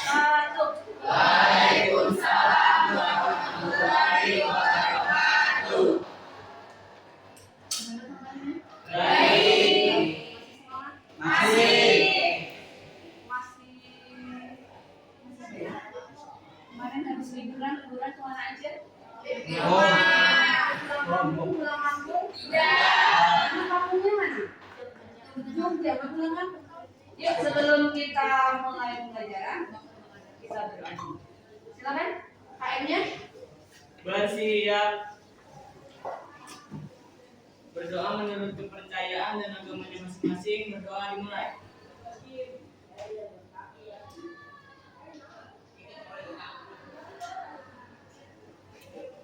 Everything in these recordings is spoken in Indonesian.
wabarakatuh. Waalaikumsalam warahmatullahi wabarakatuh. Baik. Masih. Kemarin habis liburan kemana aja? Pulang kampung? Ya. Kampungnya mana? Jogja, pulang kampung. Yuk, sebelum kita mulai pembelajaran, kita berdoa. Silakan, KM-nya. bersiap. Berdoa menurut kepercayaan dan agamanya masing-masing. Berdoa dimulai.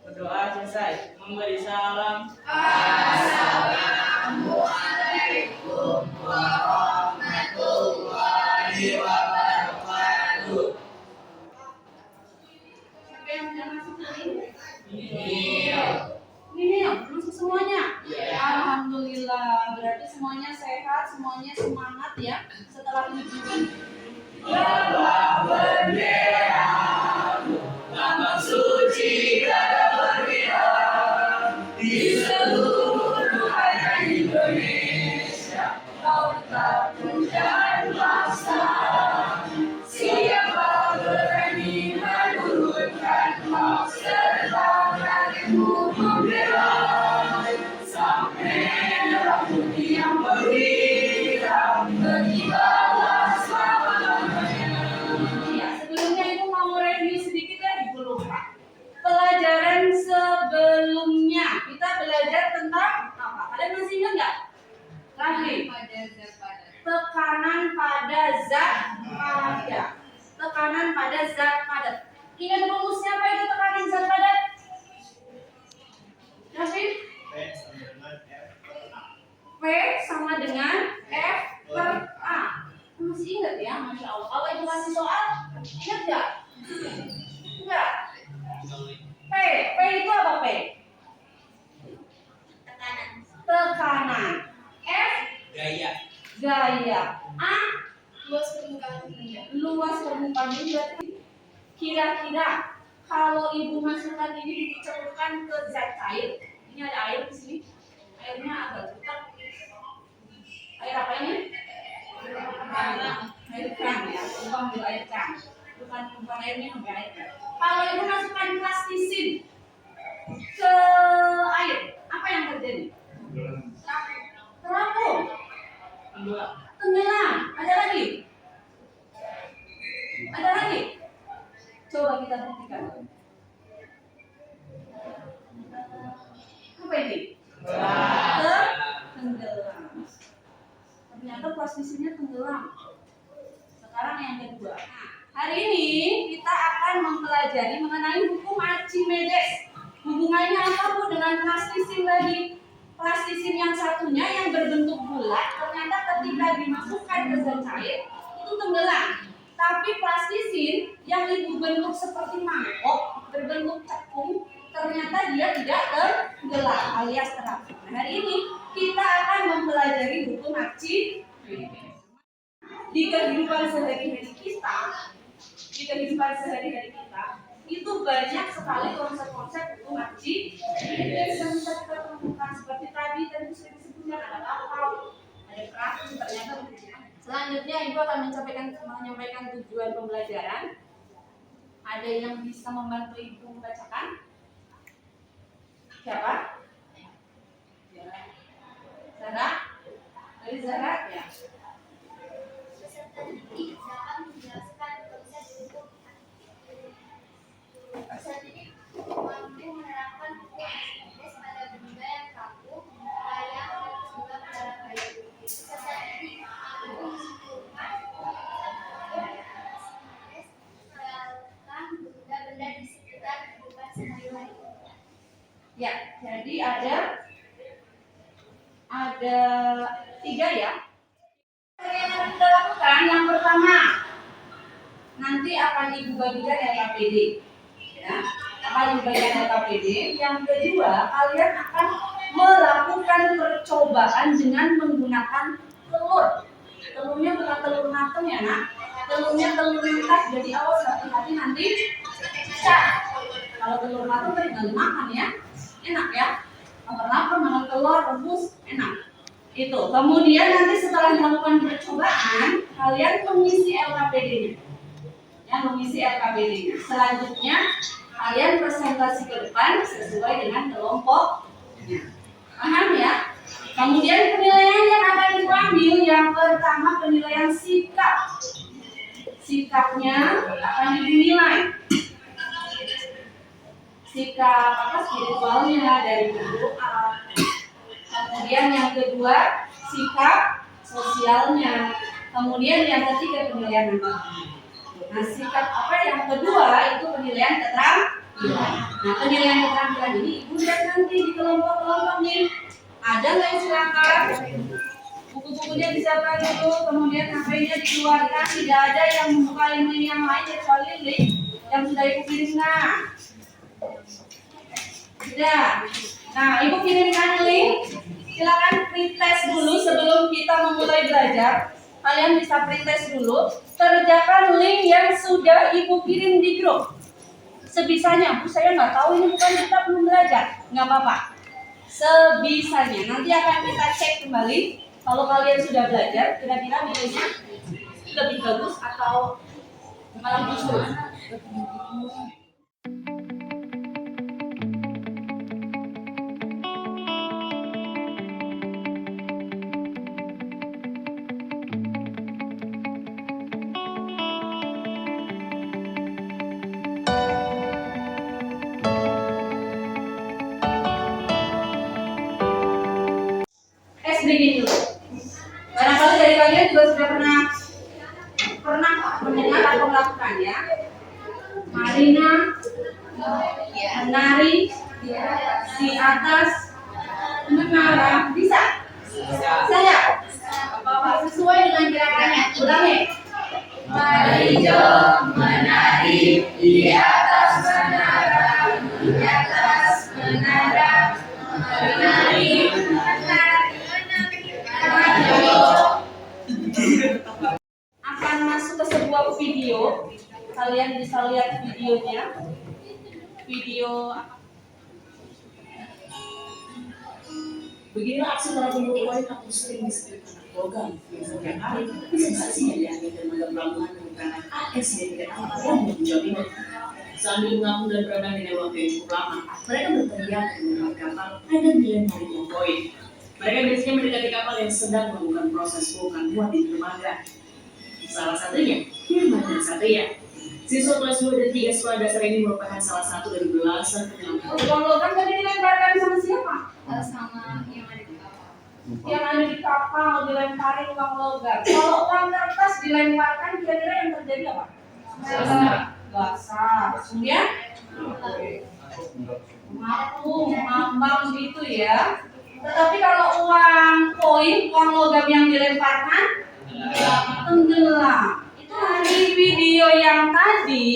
Berdoa selesai. Memberi salam. Assalamualaikum warahmatullahi wabarakatuh. Siapa yang sudah masuk hari ini? Iya. Ini ya, masuk semuanya. Iya. Alhamdulillah, berarti semuanya sehat, semuanya semangat ya setelah ujian. Bapak benderamu, lambang suci negara berkilau di seluruh area Indonesia. Kau tetap menjadi bangsa. Siapa berani menurunkan hak serta beranimu membela sang merah putih yang berkilau berkibaran selama-lamanya. Ya, sebelumnya Ibu mau review sedikit ya, Ibu lupa. Pelajaran sebelumnya kita belajar tentang apa? Kalian masih ingat nggak? Lagi. Tekanan pada zat padat. Tekanan pada zat padat. Ingat rumusnya apa itu tekanan zat padat? Raffi? P sama dengan F per A. Masih ingat ya, Masya Allah. Kalau Ibu kasih soal, ingat nggak? Enggak. P itu apa P? Tekanan. F Gaya. gaya. A Luas permukaan benda. luas permukaan benda. Kira-kira kalau Ibu masukkan ini dicelupkan ke zat cair, ini ada air di sini. Airnya agak putar. Air apa ini? Air keran ya, bukan ambil air keran. Bukan air minum ya, air keran. Kalau Ibu masukkan plastisin ke air, apa yang terjadi? Terapung. Tenggelam. Ada lagi? Ada lagi? Coba kita buktikan. Apa ini? Tenggelam. Ternyata plastisinnya tenggelam. Sekarang yang kedua. Nah, hari ini kita akan mempelajari mengenai hukum Archimedes. Hubungannya apa Bu dengan plastisin tadi? Plastisin yang satunya yang berbentuk bulat ternyata ketika dimasukkan ke zat cair itu tenggelam. Tapi plastisin yang bentuk seperti mangkok, berbentuk cekung, ternyata dia tidak tenggelam alias terapung. Nah, hari ini kita akan mempelajari hukum Archimedes. Di kehidupan sehari-hari kita, itu banyak sekali konsep-konsep hukum Archimedes yang bisa kita temukan seperti tadi sudah disebutkan ada kapal, ada perahu, ternyata begitu. Selanjutnya Ibu akan menyampaikan tujuan pembelajaran. Ada yang bisa membantu Ibu membacakan? Siapa? Zara? Dari Zara ya. Peserta didik akan menjelaskan konsep hukum Archimedes. Peserta didik mampu menerapkan hukum Archimedes pada benda yang kaku, layang, dan juga pada gaya. Peserta didik mampu menyimpulkan Archimedes dalam benda-benda di sekitar kehidupan sehari-hari. Ya, jadi ada 3 ya. Yang kita lakukan yang pertama, nanti akan Ibu bagikan LKPD. Ya, akan Ibu bagikan LKPD. Yang kedua, kalian akan melakukan percobaan dengan menggunakan telur. Telurnya bukan telur matang ya nak. Telurnya telur mentah. Jadi awas nanti pecah. Kalau telur matang kan tinggal dimakan ya, enak ya. Lapar-lapar makan telur rebus enak. Itu. Kemudian nanti setelah melakukan percobaan, kalian mengisi LKPD-nya. Ya, mengisi LKPD-nya. Selanjutnya kalian presentasi ke depan sesuai dengan kelompoknya. Paham ya? Kemudian penilaian yang akan ibu ambil, yang pertama penilaian sikap. Sikapnya akan dinilai. Sikap spiritualnya dari guru. Kemudian yang kedua sikap sosialnya. Kemudian yang ketiga penilaian nanti. Nah, sikap yang kedua itu penilaian keterampilan. Nah, penilaian keterampilan ini ibu lihat nanti di kelompok-kelompok nih. Ada nggak yang silakan? Buku-bukunya disiapkan dulu, kemudian HP-nya dikeluarkan. Tidak ada yang membuka link yang lain kecuali link yang sudah ibu kirimkan. Sudah. Nah, ibu kirimkan link. Silakan pretest dulu sebelum kita memulai belajar. Kalian bisa pretest dulu. Kerjakan link yang sudah ibu kirim di grup. Sebisanya, Bu, saya nggak tahu ini bukan kita belum belajar. Nggak apa-apa. Sebisanya. Nanti akan kita cek kembali. Kalau kalian sudah belajar, kira-kira nilainya lebih bagus atau malah justru. Begini dulu. Barangkali dari kalian juga sudah pernah mendengar atau melakukan ya. Marina menari di atas menara, bisa? Saya sesuai dengan gerakannya. Ulangi. Marijo menari di atas menara, di atas menara, menari. Akan masuk ke sebuah video. Kalian bisa lihat videonya. Video beginilah aksi para pendukung wanita sering disebut logam yang setiap hari sensasinya diambil dan menganggap pelabuhan menggunakan AS yang tidak apa yang Jawa Timur. Sambil mengapung dan berenang dengan waktu yang cukup lama, mereka berteriak dan melihat kapal dan dilempari bom koin. Mereka biasanya mendekati kapal yang sedang melakukan proses bongkar muat di dermaga. Salah satunya Firman dan Satria. Siswa kelas 2 dan 3 sekolah dasar ini merupakan salah satu dari belasan penyelam. uang logam tadi dilemparkan sama siapa? Sama yang ada di kapal. Yang ada di kapal dilemparin uang logam. Kalau uang kertas dilemparkan, kira-kira yang terjadi apa? Basah. Kemudian ngambang gitu ya. Tetapi kalau uang koin, uang logam yang dilemparkan tenggelam. Itu dari video yang tadi.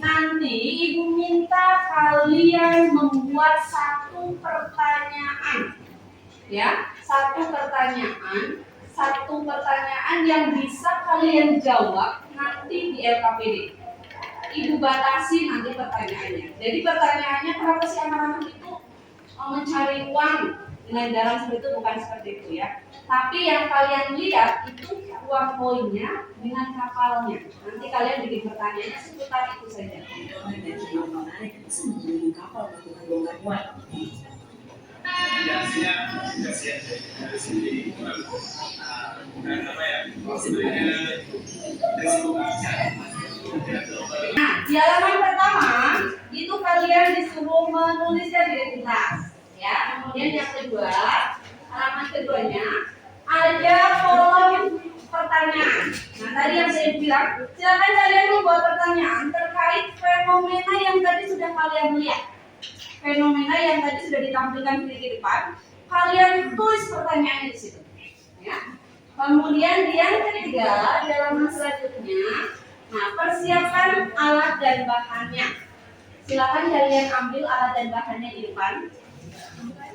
Nanti ibu minta kalian membuat satu pertanyaan, ya, satu pertanyaan yang bisa kalian jawab nanti di LKPD. Ibu batasi nanti pertanyaannya. Jadi pertanyaannya, kenapa sih anak-anak itu mencari uang dengan jalan seperti itu? Bukan seperti itu ya. Tapi yang kalian lihat itu uang koinnya dengan kapalnya. Nanti kalian bikin pertanyaannya seputar itu saja. Kapal melakukan bongkar muat. Nah, di halaman pertama itu kalian disuruh menulisnya di identitas, ya. Kemudian yang kedua, halaman keduanya ada kolom pertanyaan. Nah, tadi yang saya bilang, silakan kalian membuat pertanyaan terkait fenomena yang tadi sudah kalian lihat. Fenomena yang tadi sudah ditampilkan di depan, kalian tulis pertanyaannya di situ, ya. Kemudian yang ketiga, halaman selanjutnya, nah, persiapkan alat dan bahannya. Silakan kalian ambil alat dan bahannya di depan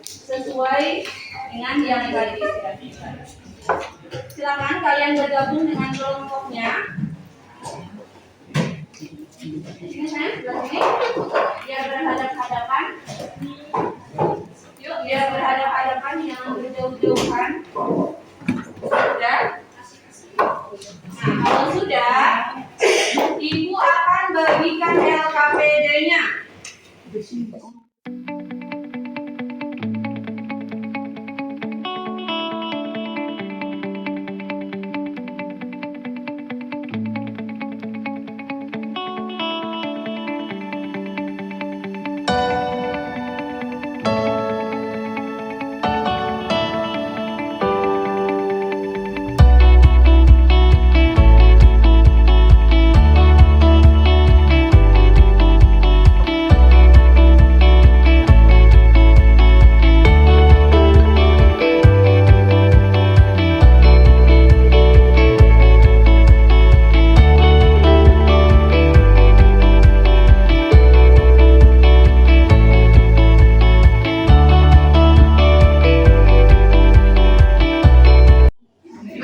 sesuai dengan yang tadi sudah diberikan. Silakan kalian bergabung dengan kelompoknya. Sini sayang, sebelah sini. Biar berhadap-hadapan. Yuk, biar berhadap-hadapan, jangan berjauh-jauhan. Sudah? Nah, kalau sudah, Ibu akan bagikan LKPD-nya.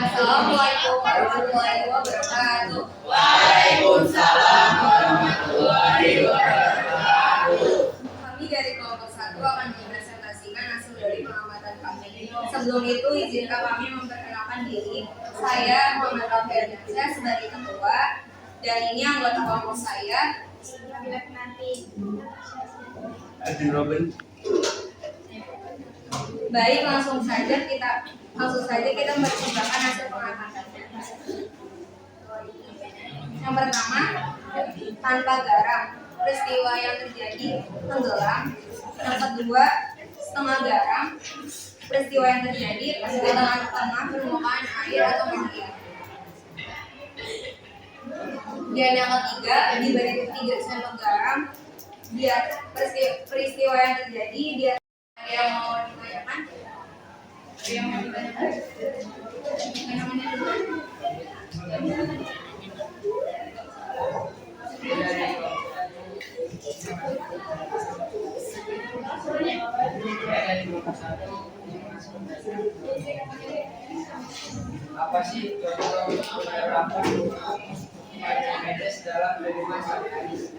Assalamualaikum warahmatullahi wabarakatuh. Waalaikumsalam warahmatullahi wabarakatuh. Kami dari kelompok 1 akan mempresentasikan hasil dari pengamatan kami. Sebelum itu, izinkan kami memperkenalkan diri. Saya Muhammad Rafael Diansyah sebagai ketua, dan ini anggota kelompok saya. Baik, langsung saja kita memperkenalkan hasil pengamatannya. Yang pertama, tanpa garam, peristiwa yang terjadi tenggelam. Yang kedua, setengah garam, peristiwa yang terjadi di tengah permukaan air atau media. Dan yang ketiga, diberi 3 sendok garam. Dia peristiwa yang terjadi dia yang mau ditanyakan. Yang mau ditanyakan? Apa sih contoh penerapan hukuman Medes dalam lingkungan sehari-hari?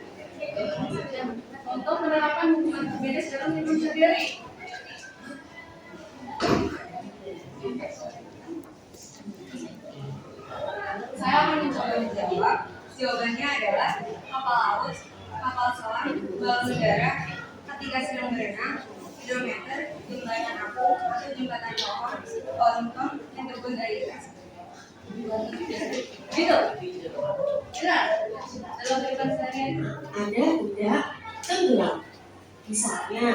Untuk penerapan hukuman Medes dalam lingkungan sehari-hari. Saya akan mencoba menjawab. Jawabannya adalah kapal laut, kapal selam, balon udara, ketika sedang berenang, hidrometer, jembatan apung atau jembatan pohon, lontong, yang terbuat dari gas. Gitu. Benar. Dalam kehidupan sehari-hari. Ada tidak tenggelam. Misalnya,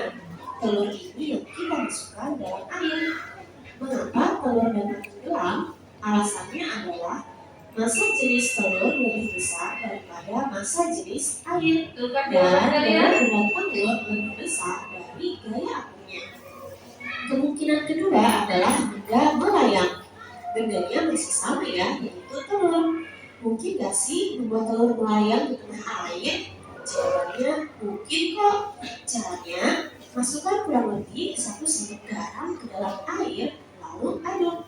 telur ini yang kita masukkan dalam air. Mengapa telur dapat tenggelam? Alasannya adalah massa jenis telur lebih besar daripada massa jenis air. Tukar Dan jawaban kalian. berat telur lebih besar dari gaya apungnya. Kemungkinan kedua adalah benda melayang. Bendanya masih sama ya, yaitu telur. Mungkin gak sih membuat telur melayang di tengah air? Jawabannya mungkin kok. Caranya, masukkan kurang lebih 1 sendok garam ke dalam air, lalu aduk.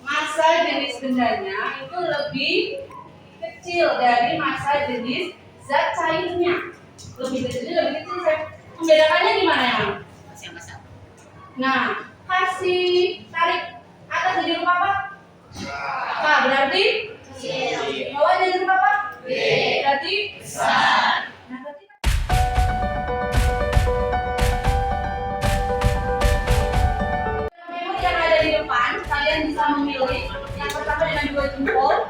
Massa jenis bendanya itu lebih kecil dari massa jenis zat cairnya. Lebih kecil, Saya membedakannya gimana ya? Nah, kasih tarik atas jadi rupa apa? Nah, berarti bawah jadi rupa apa? Berarti besar. Nah, berarti memori yang ada di depan, kalian bisa memilih yang pertama dengan 2 jempol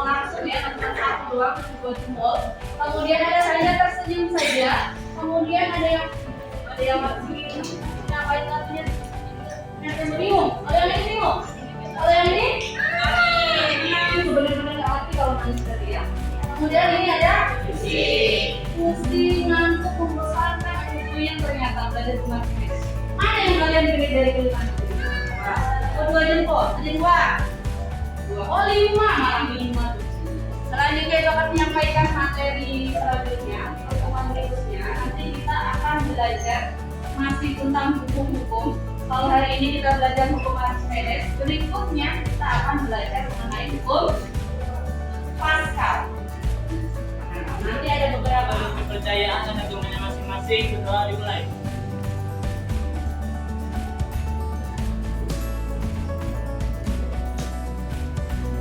langsung ya, bukan 1 doang, 2 jempol. Kemudian ada tanda tersenyum saja. Kemudian ada yang masih ngapain katanya? Yang bingung. Kalau yang ini bingung. Kalau yang ini itu benar-benar nggak ngerti kalau nangis tadi ya. Kemudian ini ada mesti ngantuk membesarkan itu yang ternyata belajar semakin beda. Mana yang kalian pilih dari kehidupan itu? Oh, 2 jempol, ada 2. Oh, 5 malah 5. Selanjutnya kita akan menyampaikan materi selanjutnya, pertemuan berikutnya. Nanti kita akan belajar masih tentang hukum-hukum. Kalau hari ini kita belajar hukum Archimedes, berikutnya kita akan belajar mengenai hukum Pascal. Nanti ada beberapa. Kepercayaan dan agamanya masing-masing setelah dimulai.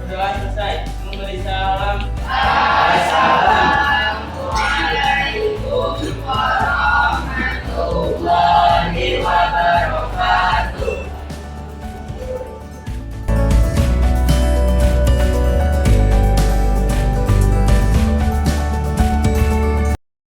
Sudah selesai. Memberi salam